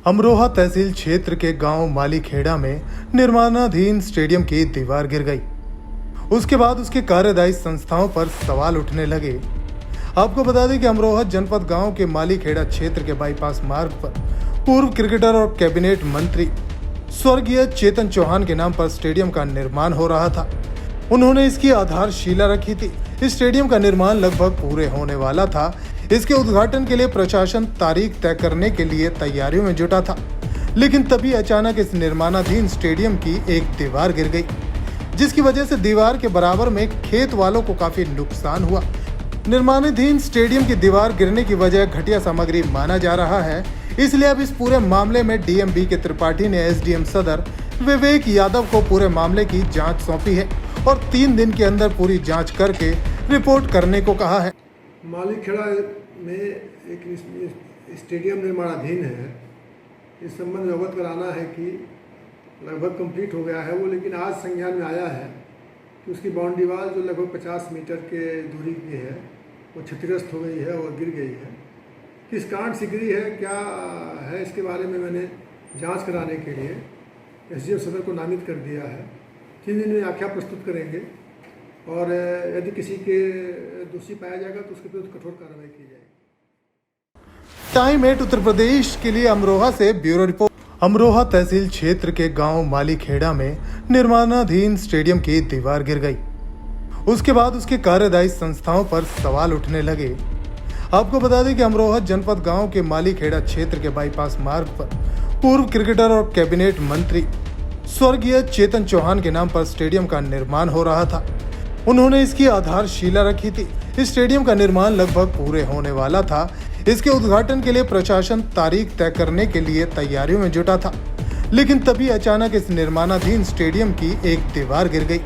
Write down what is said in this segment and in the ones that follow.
अमरोहा तहसील क्षेत्र के गांव मालीखेड़ा में निर्माणाधीन स्टेडियम की दीवार गिर गई। उसके बाद उसके कार्यदायी संस्थाओं पर सवाल उठने लगे। आपको बता दें कि अमरोहा जनपद गांव के मालीखेड़ा क्षेत्र के बाईपास मार्ग पर पूर्व क्रिकेटर और कैबिनेट मंत्री स्वर्गीय चेतन चौहान के नाम पर स्टेडियम का निर्माण हो रहा था। उन्होंने इसकी आधारशिला रखी थी। इस स्टेडियम का निर्माण लगभग पूरे होने वाला था। इसके उद्घाटन के लिए प्रशासन तारीख तय करने के लिए तैयारियों में जुटा था, लेकिन तभी अचानक इस निर्माणाधीन स्टेडियम की एक दीवार गिर गई, जिसकी वजह से दीवार के बराबर में खेत वालों को काफी नुकसान हुआ। निर्माणाधीन स्टेडियम की दीवार गिरने की वजह घटिया सामग्री माना जा रहा है। इसलिए अब इस पूरे मामले में डीएम बी.के. त्रिपाठी ने एसडीएम सदर विवेक यादव को पूरे मामले की जांच सौंपी है और 3 दिन के अंदर पूरी जांच करके रिपोर्ट करने को कहा है। मालीखेड़ा में एक स्टेडियम निर्माणाधीन है। इस संबंध में अवगत कराना है कि लगभग कंप्लीट हो गया है वो, लेकिन आज संज्ञान में आया है कि उसकी बाउंड्री वाल जो लगभग 50 मीटर के दूरी की है वो क्षतिग्रस्त हो गई है और गिर गई है। किस कारण से गिरी है, क्या है, इसके बारे में मैंने जांच कराने के लिए एसडीएम सदर को नामित कर दिया है। 3 दिन में आख्या प्रस्तुत करेंगे और यदि किसी के दोषी पाया जाएगा तो उसके विरुद्ध कठोर कार्रवाई की जाएगी। टाइम 8 उत्तर प्रदेश के लिए अमरोहा से ब्यूरो रिपोर्ट। अमरोहा तहसील क्षेत्र के गांव मालीखेड़ा में निर्माणाधीन स्टेडियम की दीवार गिर गई। उसके बाद उसके कार्यदायी संस्थाओं पर सवाल उठने लगे। आपको बता दें कि अमरोहा जनपद गांव के मालीखेड़ा क्षेत्र के बाईपास मार्ग पर पूर्व क्रिकेटर और कैबिनेट मंत्री स्वर्गीय चेतन चौहान के नाम पर स्टेडियम का निर्माण हो रहा था। उन्होंने इसकी आधारशिला रखी थी। इस स्टेडियम का निर्माण लगभग पूरे होने वाला था। इसके उद्घाटन के लिए प्रशासन तारीख तय करने के लिए तैयारियों में जुटा था, लेकिन तभी अचानक इस निर्माणाधीन स्टेडियम की एक दीवार गिर गई,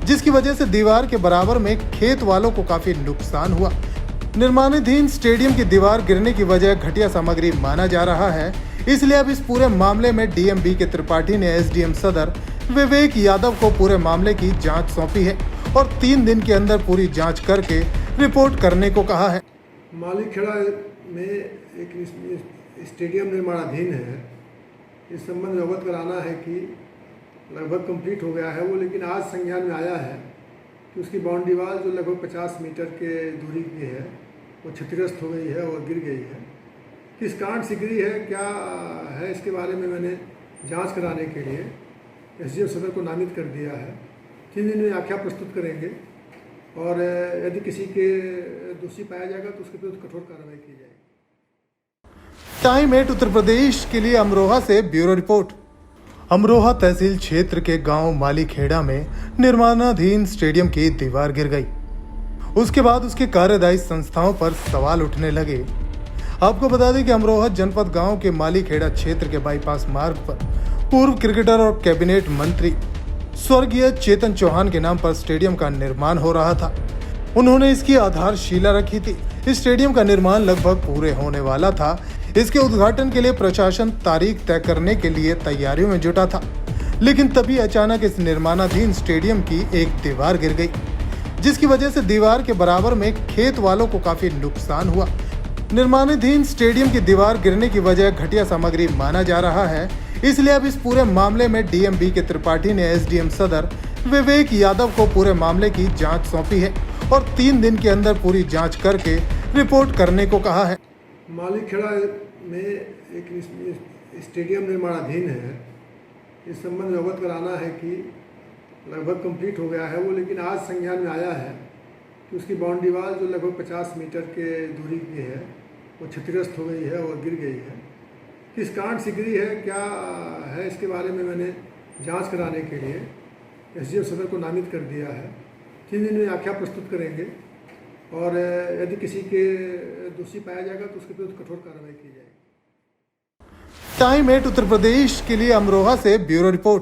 जिसकी वजह से दीवार के बराबर में खेत वालों को काफी नुकसान हुआ। निर्माणाधीन स्टेडियम की दीवार गिरने की वजह घटिया सामग्री माना जा रहा है। इसलिए अब इस पूरे मामले में डीएम बी.के. त्रिपाठी ने एसडीएम सदर विवेक यादव को पूरे मामले की जांच सौंपी है और 3 दिन के अंदर पूरी जांच करके रिपोर्ट करने को कहा है। मालीखेड़ा में एक स्टेडियम निर्माणाधीन है। इस संबंध में अवगत कराना है कि लगभग कंप्लीट हो गया है वो, लेकिन आज संज्ञान में आया है कि उसकी बाउंड्री वाल जो लगभग 50 मीटर के दूरी की है वो क्षतिग्रस्त हो गई है और गिर गई है। किस कारण से गिरी है, क्या है, इसके बारे में मैंने जांच कराने के लिए एसडीएम सदर को नामित कर दिया है। 3 दिन में आख्या प्रस्तुत करेंगे और यदि किसी के दोषी पाया जाएगा तो उसके विरुद्ध कठोर कार्रवाई की जाएगी। टाइम 8 उत्तर प्रदेश के लिए अमरोहा से ब्यूरो रिपोर्ट। अमरोहा तहसील क्षेत्र के गांव मालीखेड़ा में निर्माणाधीन स्टेडियम की दीवार गिर गई। उसके बाद उसके कार्यदायी संस्थाओं पर सवाल उठने लगे। आपको बता दें कि अमरोहा जनपद गांव के मालीखेड़ा क्षेत्र के बाईपास मार्ग पर पूर्व क्रिकेटर और कैबिनेट मंत्री स्वर्गीय चेतन चौहान के नाम पर स्टेडियम का निर्माण हो रहा था। उन्होंने इसकी आधारशिला रखी थी। इस स्टेडियम का निर्माण लगभग पूरे होने वाला था। इसके उद्घाटन के लिए प्रशासन तारीख तय करने के लिए तैयारियों में जुटा था, लेकिन तभी अचानक इस निर्माणाधीन स्टेडियम की एक दीवार गिर गई, जिसकी वजह से दीवार के बराबर में खेत वालों को काफी नुकसान हुआ। निर्माणाधीन स्टेडियम की दीवार गिरने की वजह घटिया सामग्री माना जा रहा है। इसलिए अब इस पूरे मामले में डीएम बी.के. त्रिपाठी ने एसडीएम सदर विवेक यादव को पूरे मामले की जांच सौंपी है और 3 दिन के अंदर पूरी जांच करके रिपोर्ट करने को कहा है। मालीखेड़ा में एक स्टेडियम निर्माणाधीन है। इस संबंध में अवगत कराना है कि लगभग कंप्लीट हो गया है वो, लेकिन आज संज्ञान में आया है कि उसकी बाउंड्री वाल जो लगभग 50 मीटर के दूरी की है वो क्षतिग्रस्त हो गई है और गिर गई है। किस कारण से गिरी है, क्या है, इसके बारे में मैंने जांच कराने के लिए एसडीएम सदर को नामित कर दिया है। 3 दिन में आख्या प्रस्तुत करेंगे और यदि किसी के दोषी पाया जाएगा तो उसके विरुद्ध कठोर कार्रवाई की जाएगी। टाइम 8 उत्तर प्रदेश के लिए अमरोहा से ब्यूरो रिपोर्ट।